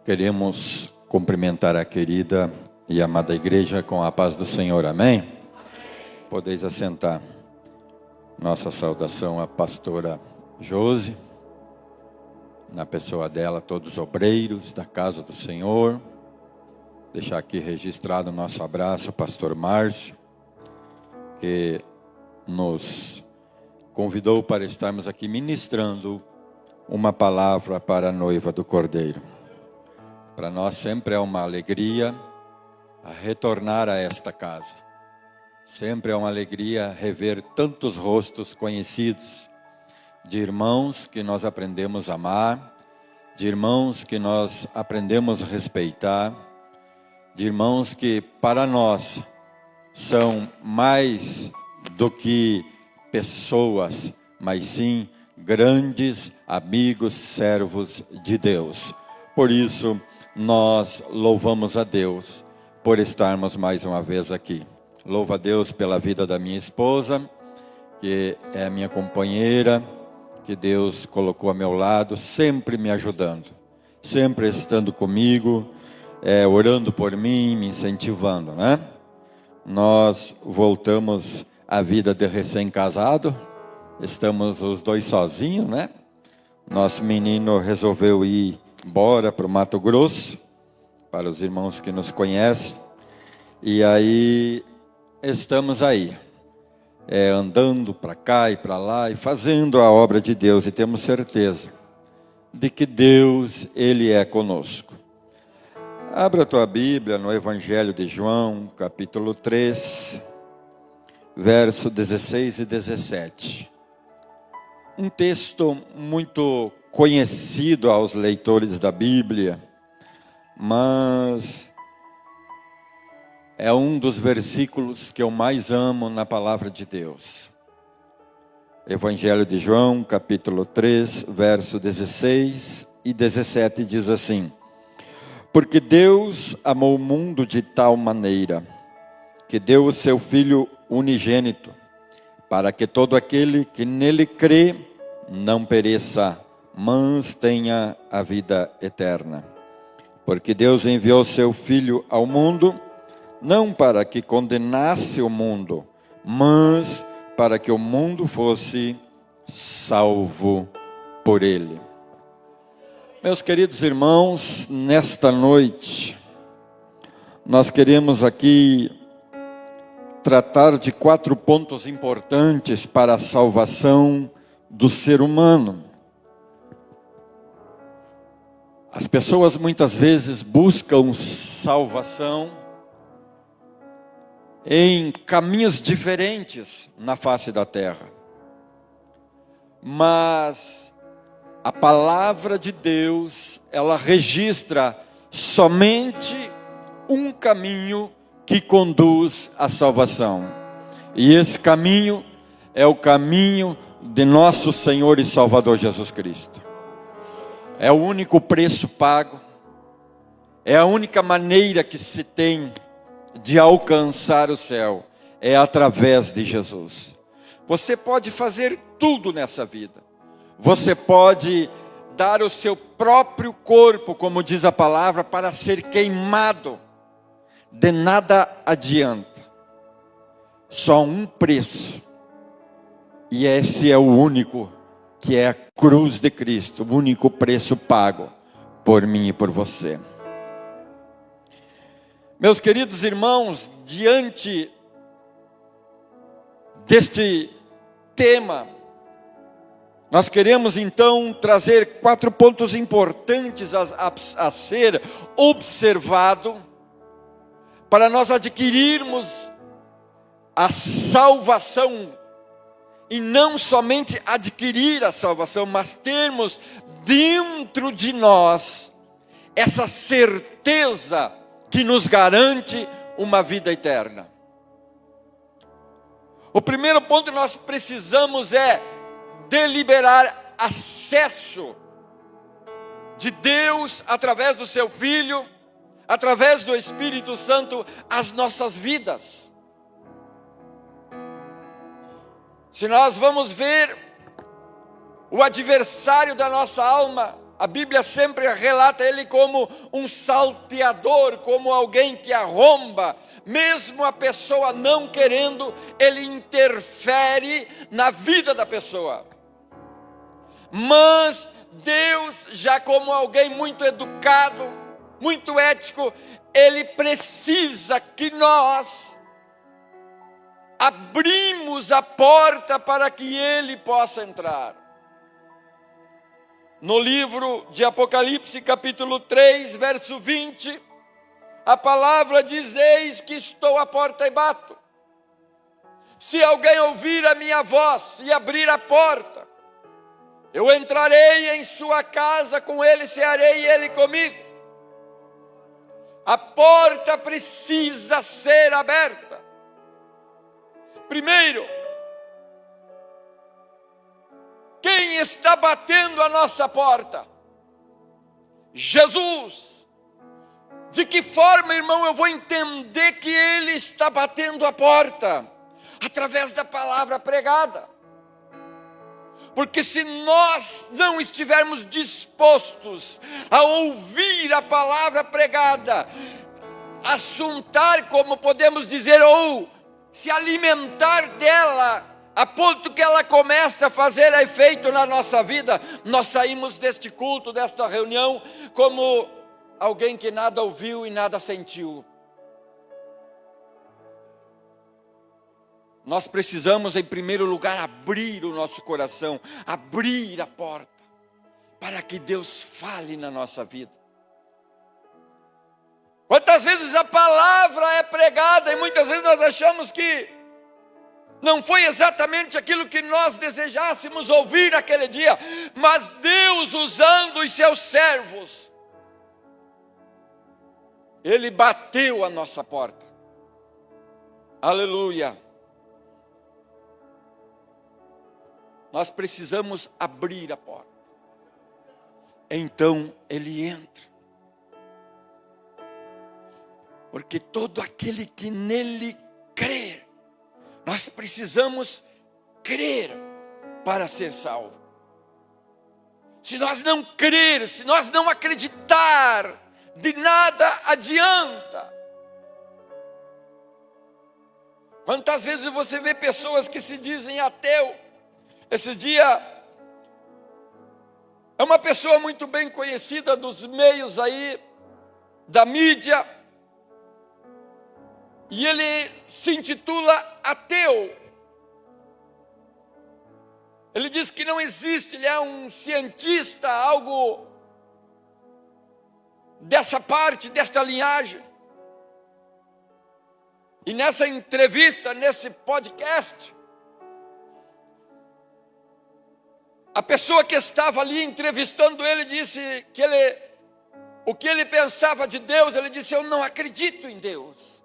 Queremos cumprimentar a querida e amada igreja com a paz do Senhor, amém? Podeis assentar. Nossa saudação à pastora Josi, na pessoa dela, todos os obreiros da casa do Senhor. Deixar aqui registrado o nosso abraço, pastor Márcio, que nos convidou para estarmos aqui ministrando uma palavra para a noiva do Cordeiro. Para nós sempre é uma alegria retornar a esta casa. Sempre é uma alegria rever tantos rostos conhecidos, de irmãos que nós aprendemos a amar, de irmãos que nós aprendemos a respeitar, de irmãos que para nós são mais do que pessoas, mas sim grandes amigos, servos de Deus. Por isso, nós louvamos a Deus por estarmos mais uma vez aqui. Louvo a Deus pela vida da minha esposa, que é a minha companheira, que Deus colocou a meu lado, sempre me ajudando, sempre estando comigo, orando por mim, me incentivando, né? Nós voltamos à vida de recém-casado, estamos os dois sozinhos, né? Nosso menino resolveu ir embora para o Mato Grosso, para os irmãos que nos conhecem, e aí estamos aí, andando para cá e para lá, e fazendo a obra de Deus, e temos certeza de que Deus, Ele é conosco. Abra a tua Bíblia no Evangelho de João, capítulo 3, verso 16 e 17. Um texto muito conhecido aos leitores da Bíblia, mas é um dos versículos que eu mais amo na palavra de Deus. Evangelho de João, capítulo 3, verso 16 e 17 diz assim: Porque Deus amou o mundo de tal maneira, que deu o seu Filho unigênito, para que todo aquele que nele crê não pereça, mas tenha a vida eterna. Porque Deus enviou seu Filho ao mundo, não para que condenasse o mundo, mas para que o mundo fosse salvo por ele. Meus queridos irmãos, nesta noite, nós queremos aqui tratar de 4 pontos importantes para a salvação do ser humano. As pessoas muitas vezes buscam salvação em caminhos diferentes na face da terra. Mas a palavra de Deus, ela registra somente um caminho que conduz à salvação. E esse caminho é o caminho de nosso Senhor e Salvador Jesus Cristo. É o único preço pago, é a única maneira que se tem de alcançar o céu, é através de Jesus. Você pode fazer tudo nessa vida, você pode dar o seu próprio corpo, como diz a palavra, para ser queimado, de nada adianta, só um preço, e esse é o único, que é a cruz de Cristo, o único preço pago por mim e por você. Meus queridos irmãos, diante deste tema, nós queremos então trazer 4 pontos importantes a ser observado, para nós adquirirmos a salvação, e não somente adquirir a salvação, mas termos dentro de nós essa certeza que nos garante uma vida eterna. O primeiro ponto que nós precisamos é deliberar acesso de Deus através do seu Filho, através do Espírito Santo, às nossas vidas. Se nós vamos ver o adversário da nossa alma, A Bíblia sempre relata ele como um salteador, como alguém que arromba. Mesmo a pessoa não querendo, ele interfere na vida da pessoa. Mas Deus, já como alguém muito educado, muito ético, ele precisa que nós abrimos a porta para que ele possa entrar. No livro de Apocalipse, capítulo 3, verso 20, a palavra diz: eis que estou à porta e bato. Se alguém ouvir a minha voz e abrir a porta, eu entrarei em sua casa, com ele cearei e ele comigo. A porta precisa ser aberta. Primeiro, quem está batendo a nossa porta? Jesus. De que forma, irmão, eu vou entender que Ele está batendo a porta? Através da palavra pregada. Porque se nós não estivermos dispostos a ouvir a palavra pregada, assuntar, como podemos dizer, ou se alimentar dela, a ponto que ela começa a fazer efeito na nossa vida, nós saímos deste culto, desta reunião, como alguém que nada ouviu e nada sentiu. Nós precisamos, em primeiro lugar, abrir o nosso coração, abrir a porta, para que Deus fale na nossa vida. Quantas vezes a palavra é pregada e muitas vezes nós achamos que não foi exatamente aquilo que nós desejássemos ouvir naquele dia, mas Deus, usando os seus servos, Ele bateu a nossa porta. Aleluia. Nós precisamos abrir a porta. Então Ele entra. Porque todo aquele que nele crer, nós precisamos crer para ser salvo. Se nós não crer, se nós não acreditar, de nada adianta. Quantas vezes você vê pessoas que se dizem ateu? Esse dia, é uma pessoa muito bem conhecida dos meios aí, da mídia, e ele se intitula ateu. Ele diz que não existe, ele é um cientista, algo dessa parte, desta linhagem. E nessa entrevista, nesse podcast, a pessoa que estava ali entrevistando ele disse que o que ele pensava de Deus, ele disse: eu não acredito em Deus.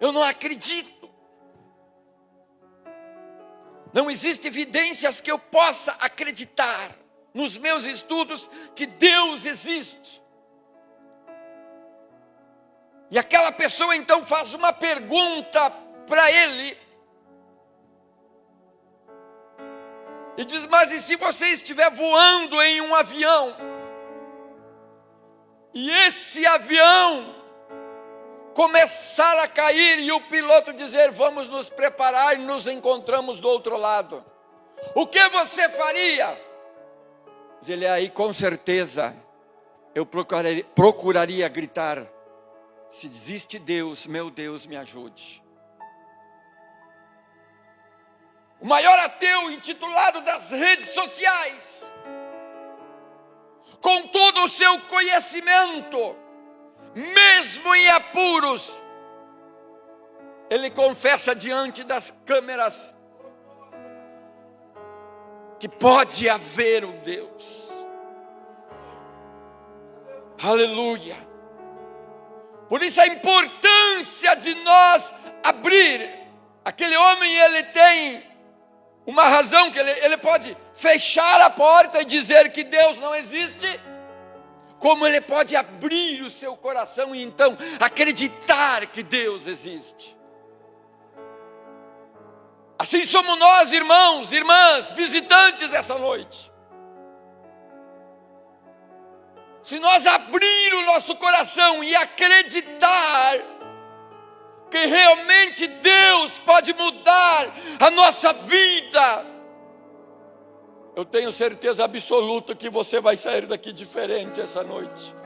Eu não acredito. Não existe evidências que eu possa acreditar nos meus estudos que Deus existe. E aquela pessoa então faz uma pergunta para ele. E diz: mas e se você estiver voando em um avião? E esse avião começar a cair e o piloto dizer: vamos nos preparar e nos encontramos do outro lado. O que você faria? Diz ele: aí com certeza eu procuraria gritar: se existe Deus, meu Deus, me ajude. O maior ateu intitulado das redes sociais, com todo o seu conhecimento, mesmo em apuros, ele confessa diante das câmeras que pode haver um Deus. Aleluia. Por isso a importância de nós abrir. Aquele homem, ele tem uma razão, que ele pode fechar a porta e dizer que Deus não existe, como ele pode abrir o seu coração e então acreditar que Deus existe. Assim somos nós, irmãos, irmãs, visitantes essa noite. se nós abrir o nosso coração e acreditar que realmente Deus pode mudar a nossa vida, eu tenho certeza absoluta que você vai sair daqui diferente essa noite.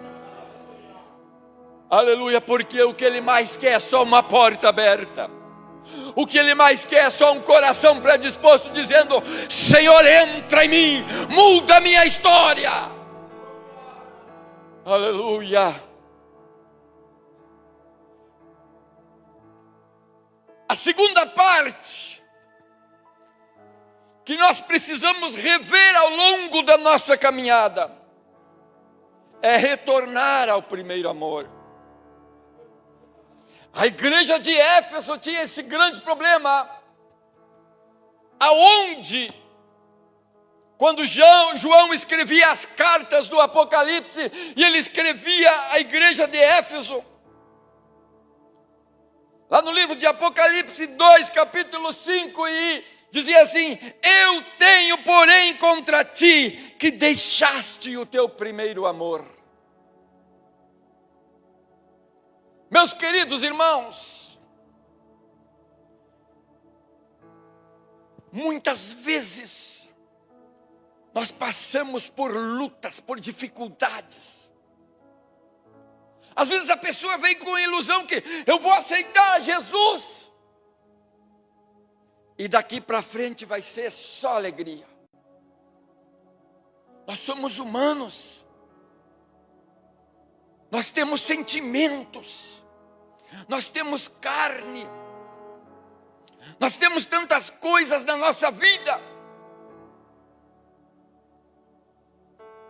Aleluia, porque o que Ele mais quer é só uma porta aberta. O que Ele mais quer é só um coração predisposto, dizendo: Senhor, entra em mim, muda a minha história. Aleluia. A segunda parte que nós precisamos rever ao longo da nossa caminhada é retornar ao primeiro amor. A igreja de Éfeso tinha esse grande problema, aonde, quando João escrevia as cartas do Apocalipse, e ele escrevia a igreja de Éfeso, lá no livro de Apocalipse 2, capítulo 5, e dizia assim: eu tenho, porém, contra ti, que deixaste o teu primeiro amor. Meus queridos irmãos, muitas vezes nós passamos por lutas, por dificuldades. Às vezes a pessoa vem com a ilusão que eu vou aceitar Jesus, e daqui para frente vai ser só alegria. Nós somos humanos, nós temos sentimentos, nós temos carne, nós temos tantas coisas na nossa vida.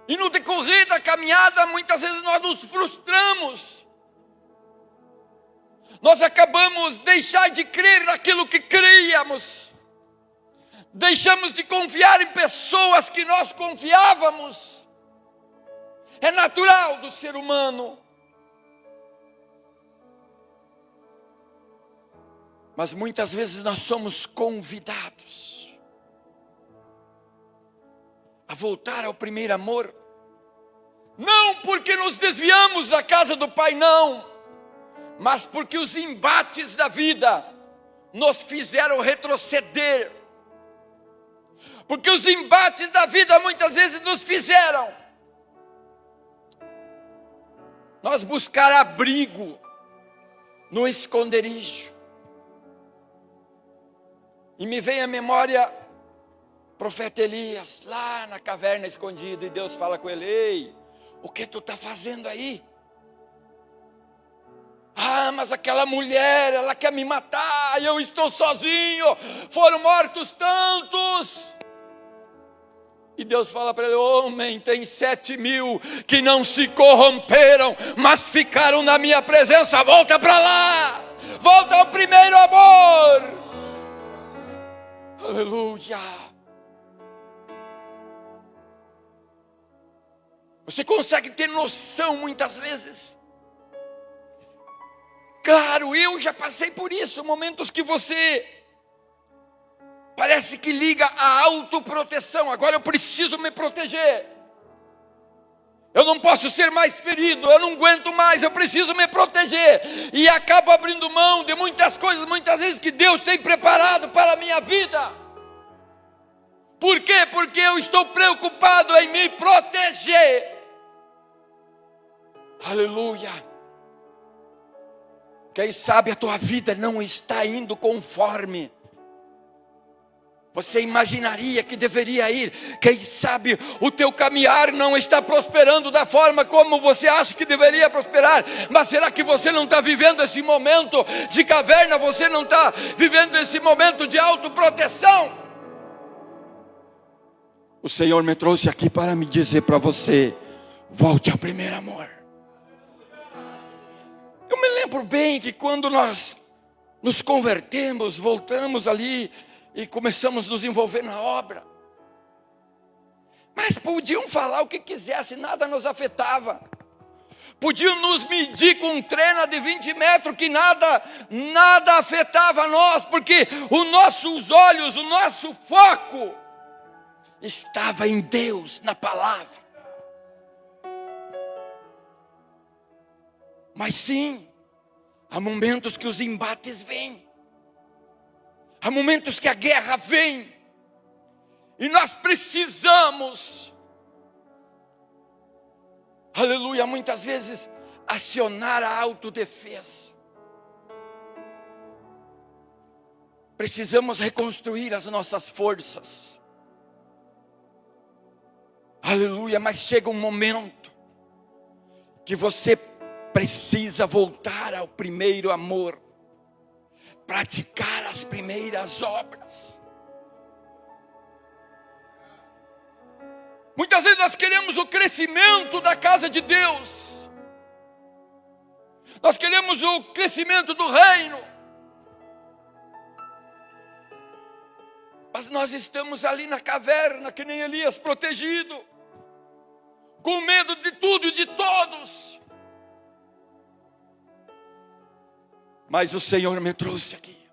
E no decorrer da caminhada, muitas vezes nós nos frustramos. Nós acabamos deixar de crer naquilo que críamos. Deixamos de confiar em pessoas que nós confiávamos. É natural do ser humano. Mas muitas vezes nós somos convidados a voltar ao primeiro amor. Não porque nos desviamos da casa do Pai, não. Mas porque os embates da vida nos fizeram retroceder. Porque os embates da vida muitas vezes nos fizeram nós buscar abrigo no esconderijo. E me vem à memória profeta Elias, lá na caverna escondida, e Deus fala com ele: ei, o que tu está fazendo aí? Ah, mas aquela mulher, ela quer me matar, eu estou sozinho, foram mortos tantos. E Deus fala para ele: homem, tem 7.000 que não se corromperam, mas ficaram na minha presença. Volta para lá, volta ao primeiro amor. Aleluia. Você consegue ter noção muitas vezes? Claro, eu já passei por isso, momentos que você parece que liga a autoproteção. Agora eu preciso me proteger. Eu não posso ser mais ferido, eu não aguento mais, eu preciso me proteger. E acabo abrindo mão de muitas coisas, muitas vezes, que Deus tem preparado para a minha vida. Por quê? Porque eu estou preocupado em me proteger. Aleluia. Quem sabe a tua vida não está indo conforme você imaginaria que deveria ir. Quem sabe o teu caminhar não está prosperando da forma como você acha que deveria prosperar. Mas será que você não está vivendo esse momento de caverna? Você não está vivendo esse momento de autoproteção? O Senhor me trouxe aqui para me dizer para você: volte ao primeiro amor. Eu me lembro bem que quando nós nos convertemos, voltamos ali e começamos a nos envolver na obra. Mas podiam falar o que quisesse, nada nos afetava. Podiam nos medir com um trena de 20 metros, que nada afetava nós, porque os nossos olhos, o nosso foco estava em Deus, na palavra. Mas sim, há momentos que os embates vêm. Há momentos que a guerra vem. E nós precisamos, aleluia, muitas vezes acionar a autodefesa. Precisamos reconstruir as nossas forças. Aleluia, mas chega um momento que você precisa voltar ao primeiro amor, praticar as primeiras obras. Muitas vezes nós queremos o crescimento da casa de Deus, nós queremos o crescimento do reino, mas nós estamos ali na caverna, que nem Elias, protegido, com medo de tudo e de todos. Mas o Senhor me trouxe aqui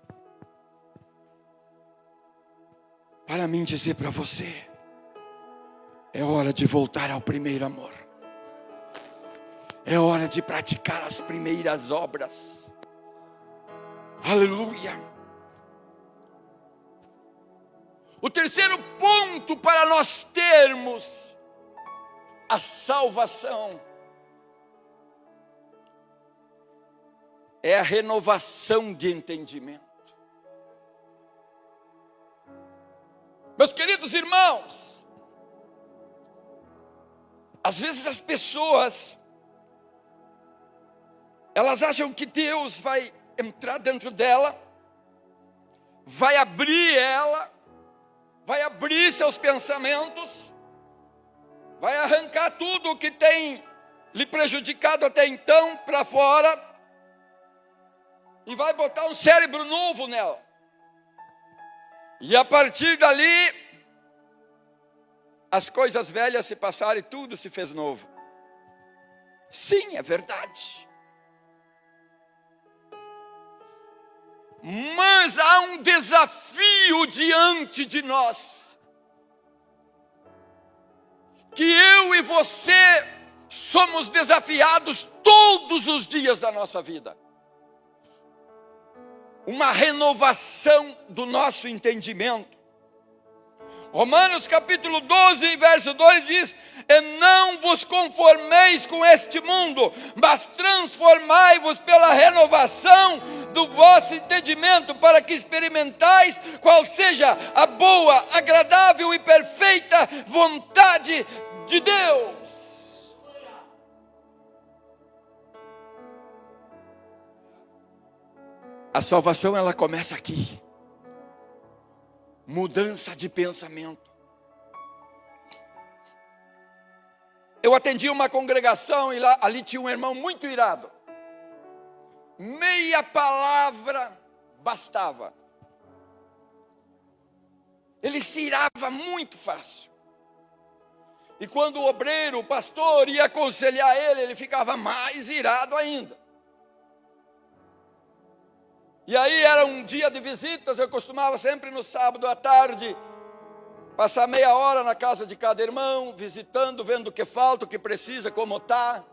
para mim dizer para você: é hora de voltar ao primeiro amor. É hora de praticar as primeiras obras. Aleluia. O terceiro ponto para nós termos a salvação é a renovação de entendimento. Meus queridos irmãos, às vezes as pessoas, elas acham que Deus vai entrar dentro dela, vai abrir ela, vai abrir seus pensamentos, vai arrancar tudo o que tem lhe prejudicado até então para fora, e vai botar um cérebro novo nela. E a partir dali, as coisas velhas se passaram e tudo se fez novo. Sim, é verdade. Mas há um desafio diante de nós, que eu e você somos desafiados todos os dias da nossa vida. Uma renovação do nosso entendimento. Romanos capítulo 12, verso 2 diz: e não vos conformeis com este mundo, mas transformai-vos pela renovação do vosso entendimento, para que experimentais qual seja a boa, agradável e perfeita vontade de Deus. A salvação, ela começa aqui. Mudança de pensamento. Eu atendi uma congregação e ali tinha um irmão muito irado. Meia palavra bastava. Ele se irava muito fácil. E quando o obreiro, o pastor, ia aconselhar ele, ele ficava mais irado ainda. E aí era um dia de visitas, eu costumava sempre no sábado à tarde passar meia hora na casa de cada irmão, visitando, vendo o que falta, o que precisa, como está.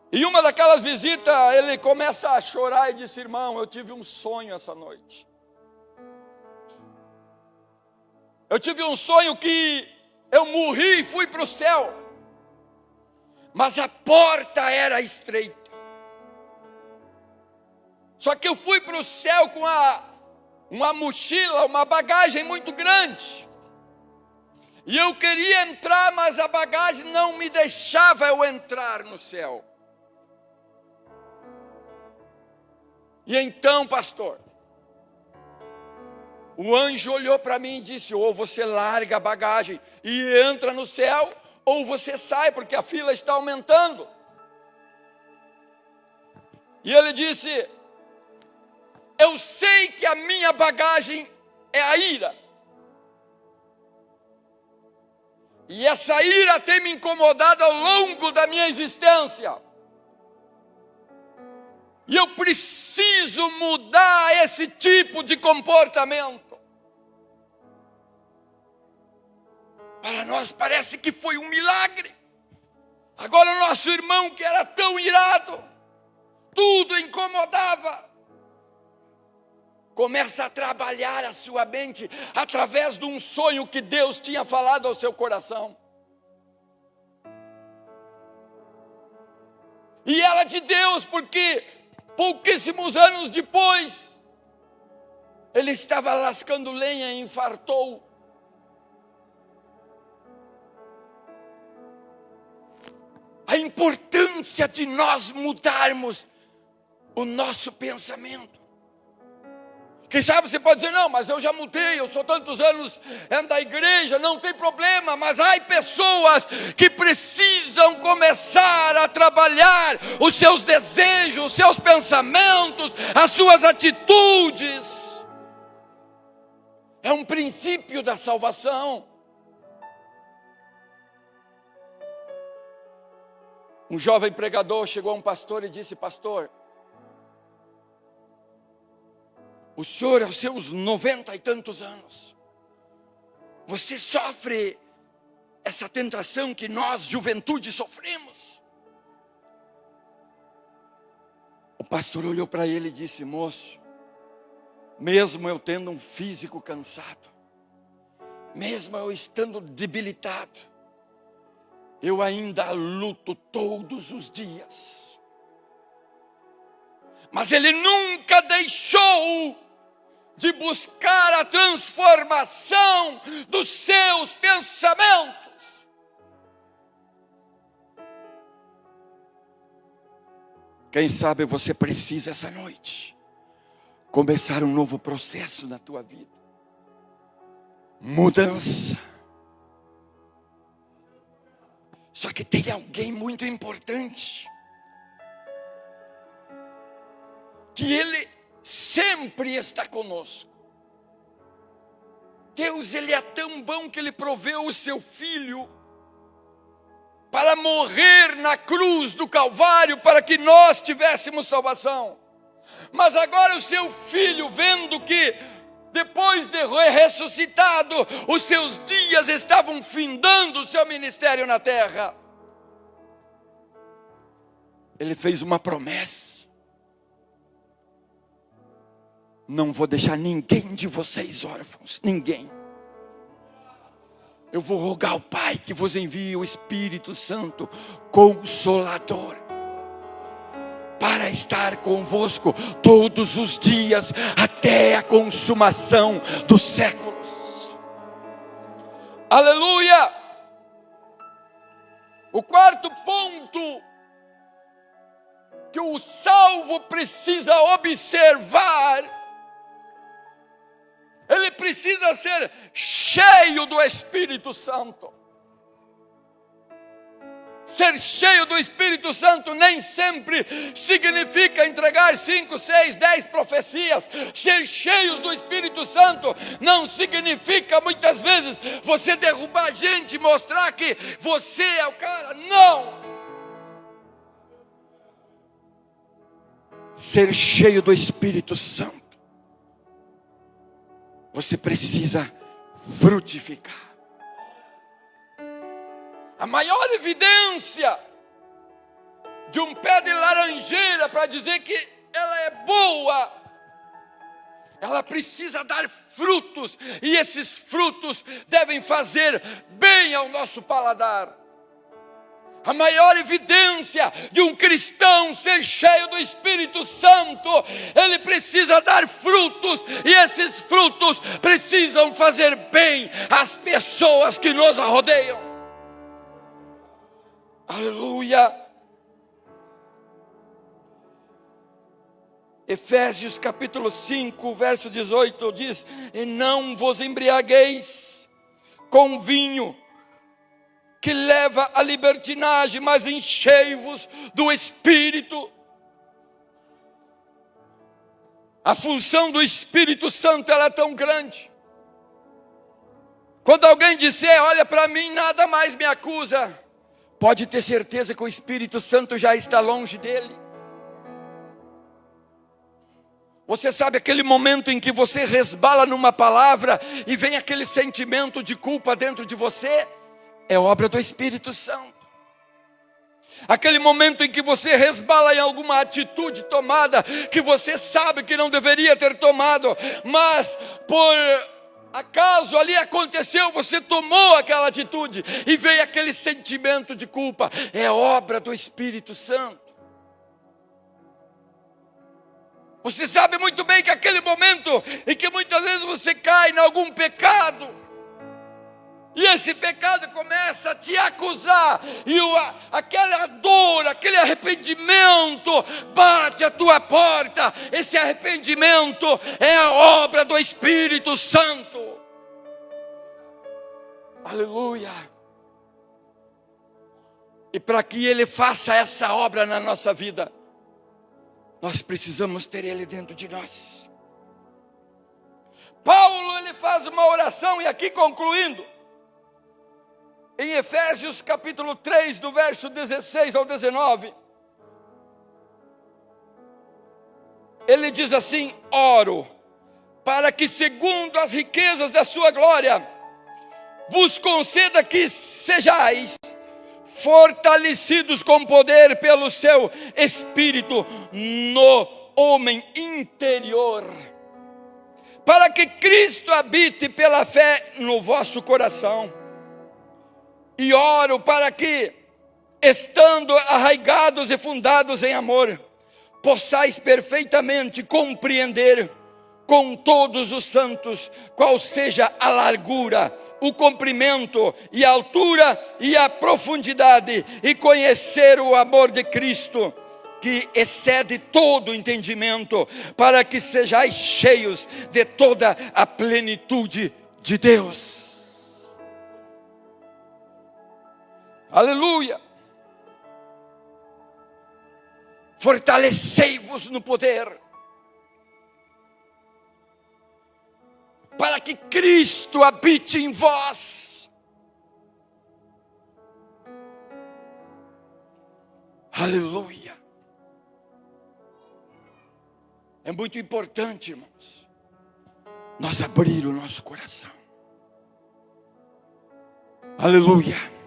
E uma daquelas visitas, ele começa a chorar e disse: irmão, eu tive um sonho essa noite. Eu tive um sonho que eu morri e fui para o céu, mas a porta era estreita. Só que eu fui para o céu com uma mochila, uma bagagem muito grande. E eu queria entrar, mas a bagagem não me deixava eu entrar no céu. E então, pastor, o anjo olhou para mim e disse: ou você larga a bagagem e entra no céu, ou você sai, porque a fila está aumentando. E ele disse: eu sei que a minha bagagem é a ira. E essa ira tem me incomodado ao longo da minha existência. E eu preciso mudar esse tipo de comportamento. Para nós parece que foi um milagre. Agora o nosso irmão, que era tão irado, tudo incomodava, começa a trabalhar a sua mente através de um sonho que Deus tinha falado ao seu coração. E ela de Deus, porque pouquíssimos anos depois, ele estava lascando lenha e infartou. A importância de nós mudarmos o nosso pensamento. Quem sabe você pode dizer, não, mas eu já mudei, eu sou tantos anos da igreja, não tem problema. Mas há pessoas que precisam começar a trabalhar os seus desejos, os seus pensamentos, as suas atitudes. É um princípio da salvação. Um jovem pregador chegou a um pastor e disse, pastor, o senhor aos seus 90 e tantos anos, você sofre essa tentação que nós, juventude, sofremos? O pastor olhou para ele e disse, moço, mesmo eu tendo um físico cansado, mesmo eu estando debilitado, eu ainda luto todos os dias. Mas ele nunca deixou de buscar a transformação dos seus pensamentos. Quem sabe você precisa essa noite começar um novo processo na tua vida. Mudança. Só que tem alguém muito importante, que Ele sempre está conosco. Deus, Ele é tão bom que Ele proveu o seu Filho para morrer na cruz do Calvário, para que nós tivéssemos salvação. Mas agora o seu Filho, vendo que depois de ressuscitado, os seus dias estavam findando o seu ministério na terra, Ele fez uma promessa: não vou deixar ninguém de vocês órfãos, ninguém. Eu vou rogar ao Pai que vos envie o Espírito Santo Consolador, para estar convosco todos os dias, até a consumação dos séculos. Aleluia! O quarto ponto que o salvo precisa observar, ele precisa ser cheio do Espírito Santo. Ser cheio do Espírito Santo nem sempre significa entregar 5, 6, 10 profecias. Ser cheios do Espírito Santo não significa muitas vezes você derrubar a gente e mostrar que você é o cara. Não! Ser cheio do Espírito Santo, você precisa frutificar. A maior evidência de um pé de laranjeira para dizer que ela é boa, ela precisa dar frutos, e esses frutos devem fazer bem ao nosso paladar. A maior evidência de um cristão ser cheio do Espírito Santo, ele precisa dar frutos, e esses frutos precisam fazer bem às pessoas que nos rodeiam. Aleluia! Efésios capítulo 5, verso 18 diz: e não vos embriagueis com vinho, que leva à libertinagem, mas enchei-vos do Espírito. A função do Espírito Santo, ela é tão grande. Quando alguém disser, olha para mim, nada mais me acusa, pode ter certeza que o Espírito Santo já está longe dele. Você sabe aquele momento em que você resbala numa palavra e vem aquele sentimento de culpa dentro de você? É obra do Espírito Santo. Aquele momento em que você resbala em alguma atitude tomada, que você sabe que não deveria ter tomado, mas por acaso ali aconteceu, você tomou aquela atitude, e veio aquele sentimento de culpa. É obra do Espírito Santo. Você sabe muito bem que aquele momento em que muitas vezes você cai em algum pecado, e esse pecado começa a te acusar, e aquela dor, aquele arrependimento bate à tua porta. Esse arrependimento é a obra do Espírito Santo. Aleluia. E para que Ele faça essa obra na nossa vida, nós precisamos ter Ele dentro de nós. Paulo, ele faz uma oração, e aqui concluindo, em Efésios capítulo 3, do verso 16 ao 19, ele diz assim: oro para que, segundo as riquezas da sua glória, vos conceda que sejais fortalecidos com poder pelo seu Espírito no homem interior, para que Cristo habite pela fé no vosso coração. E oro para que, estando arraigados e fundados em amor, possais perfeitamente compreender com todos os santos qual seja a largura, o comprimento e a altura e a profundidade, e conhecer o amor de Cristo, que excede todo entendimento, para que sejais cheios de toda a plenitude de Deus. Aleluia. Fortalecei-vos no poder, para que Cristo habite em vós. Aleluia. É muito importante, irmãos, nós abrir o nosso coração. Aleluia.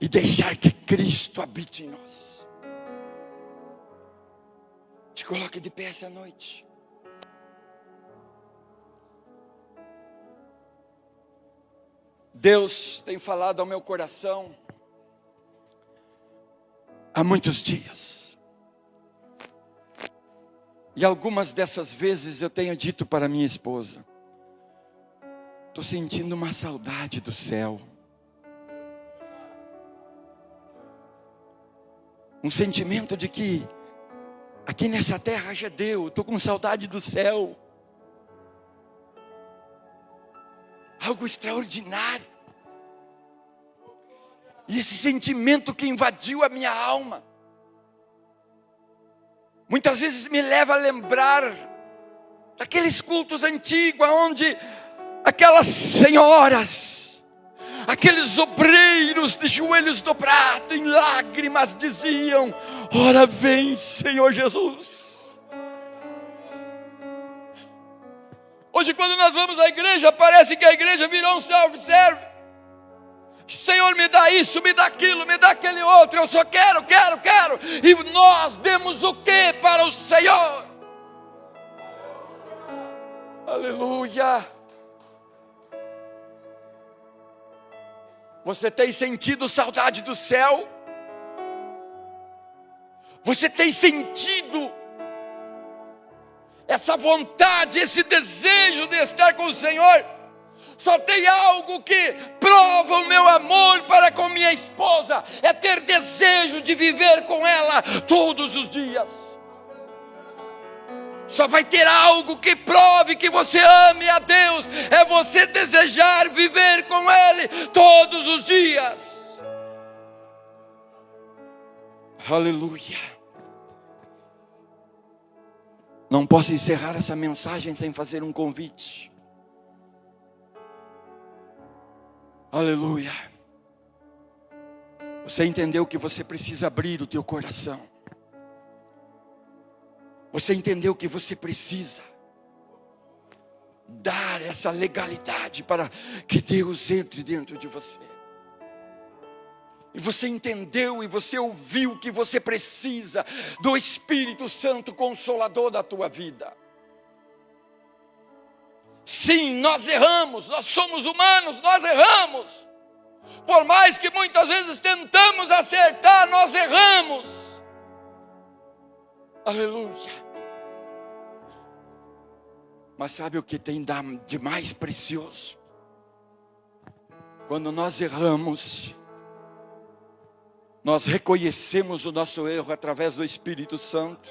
E deixar que Cristo habite em nós. Te coloque de pé essa noite. Deus tem falado ao meu coração há muitos dias. E algumas dessas vezes eu tenho dito para minha esposa: estou sentindo uma saudade do céu. Um sentimento de que aqui nessa terra já deu, estou com saudade do céu. Algo extraordinário. E esse sentimento que invadiu a minha alma, muitas vezes me leva a lembrar daqueles cultos antigos, onde aquelas senhoras, aqueles obreiros de joelhos dobrados, em lágrimas, diziam: ora vem, Senhor Jesus. Hoje, quando nós vamos à igreja, parece que a igreja virou um self-service. Senhor, me dá isso, me dá aquilo, me dá aquele outro, eu só quero. E nós demos o que para o Senhor? Aleluia. Você tem sentido saudade do céu? Você tem sentido essa vontade, esse desejo de estar com o Senhor? Só tem algo que prova o meu amor para com minha esposa: é ter desejo de viver com ela todos os dias. Só vai ter algo que prove que você ame a Deus: é você desejar viver com Ele todos os dias. Aleluia. Não posso encerrar essa mensagem sem fazer um convite. Aleluia. Você entendeu que você precisa abrir o teu coração. Você entendeu que você precisa dar essa legalidade para que Deus entre dentro de você. e você entendeu e você ouviu que você precisa do Espírito Santo Consolador da tua vida. Sim, nós erramos, nós somos humanos, nós erramos. Por mais que muitas vezes tentamos acertar, nós erramos. Aleluia. Mas sabe o que tem de mais precioso? Quando nós erramos, nós reconhecemos o nosso erro através do Espírito Santo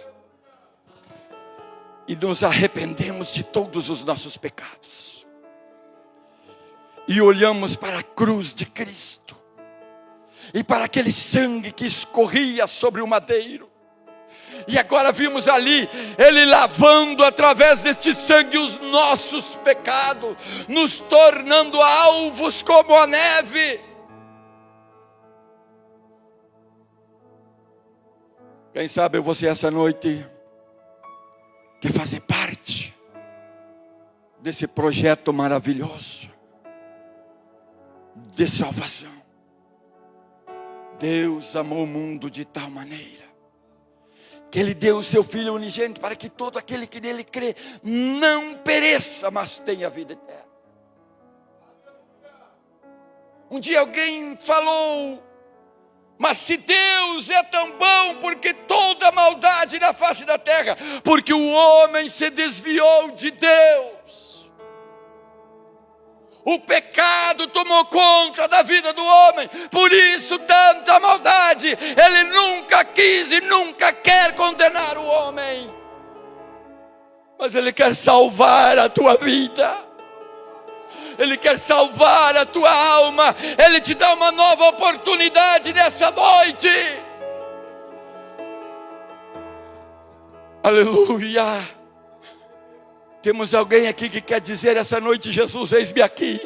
e nos arrependemos de todos os nossos pecados. E olhamos para a cruz de Cristo e para aquele sangue que escorria sobre o madeiro. E agora vimos ali Ele lavando através deste sangue os nossos pecados, nos tornando alvos como a neve. Quem sabe você essa noite quer fazer parte desse projeto maravilhoso de salvação. Deus amou o mundo de tal maneira que Ele deu o seu Filho unigênito para que todo aquele que nele crê não pereça, mas tenha vida eterna. Um dia alguém falou: mas se Deus é tão bom, porque toda maldade na face da terra? Porque o homem se desviou de Deus. O pecado tomou conta da vida do homem, por isso tanta maldade. Ele nunca quis e nunca quer condenar o homem, mas Ele quer salvar a tua vida. Ele quer salvar a tua alma. Ele te dá uma nova oportunidade nessa noite. Aleluia. Temos alguém aqui que quer dizer essa noite: Jesus, eis-me aqui.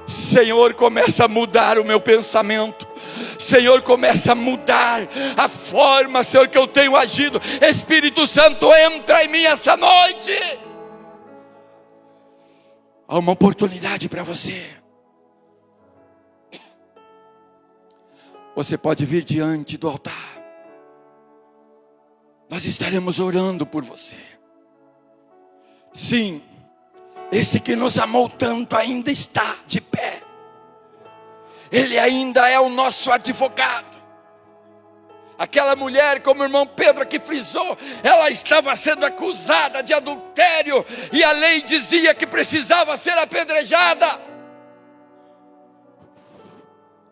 Senhor, começa a mudar o meu pensamento. Senhor, começa a mudar a forma, Senhor, que eu tenho agido. Espírito Santo, entra em mim essa noite. Há uma oportunidade para você. Você pode vir diante do altar. Nós estaremos orando por você. Sim, esse que nos amou tanto ainda está de pé. Ele ainda é o nosso advogado. Aquela mulher, como o irmão Pedro aqui frisou, ela estava sendo acusada de adultério e a lei dizia que precisava ser apedrejada.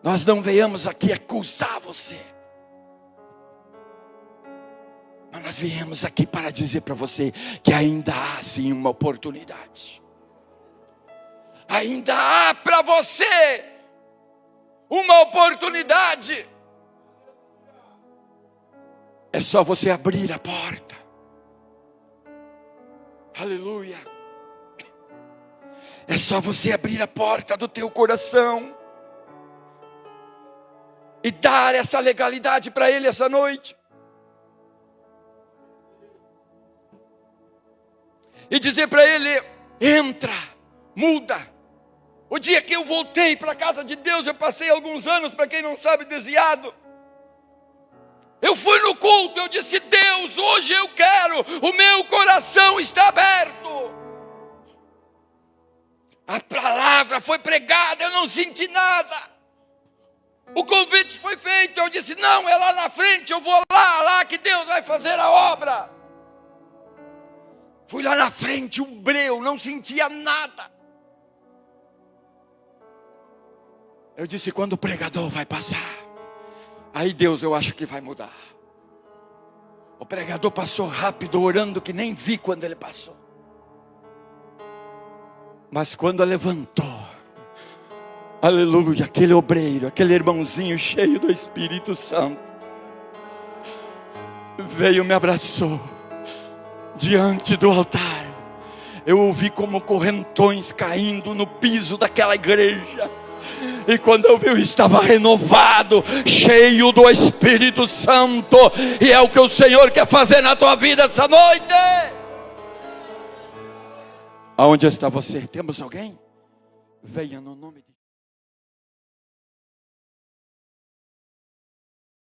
Nós não viemos aqui acusar você, mas nós viemos aqui para dizer para você que ainda há sim uma oportunidade. Ainda há para você uma oportunidade. É só você abrir a porta. Aleluia. É só você abrir a porta do teu coração e dar essa legalidade para Ele essa noite. E dizer para Ele: entra, muda. O dia que eu voltei para a casa de Deus, eu passei alguns anos, para quem não sabe, desviado. Eu fui no culto, eu disse: Deus, hoje eu quero, o meu coração está aberto. A palavra foi pregada, eu não senti nada. O convite foi feito, eu disse: não, é lá na frente, eu vou lá que Deus vai fazer a obra. Fui lá na frente, um breu, não sentia nada. Eu disse: quando o pregador vai passar, aí Deus, eu acho que vai mudar. O pregador passou rápido, orando, que nem vi quando ele passou. Mas quando levantou, aleluia, aquele obreiro, aquele irmãozinho cheio do Espírito Santo, veio, me abraçou diante do altar. Eu ouvi como correntões caindo no piso daquela igreja. E quando eu vi, eu estava renovado, cheio do Espírito Santo. E é o que o Senhor quer fazer na tua vida essa noite. Aonde está você? Temos alguém? Venha no nome de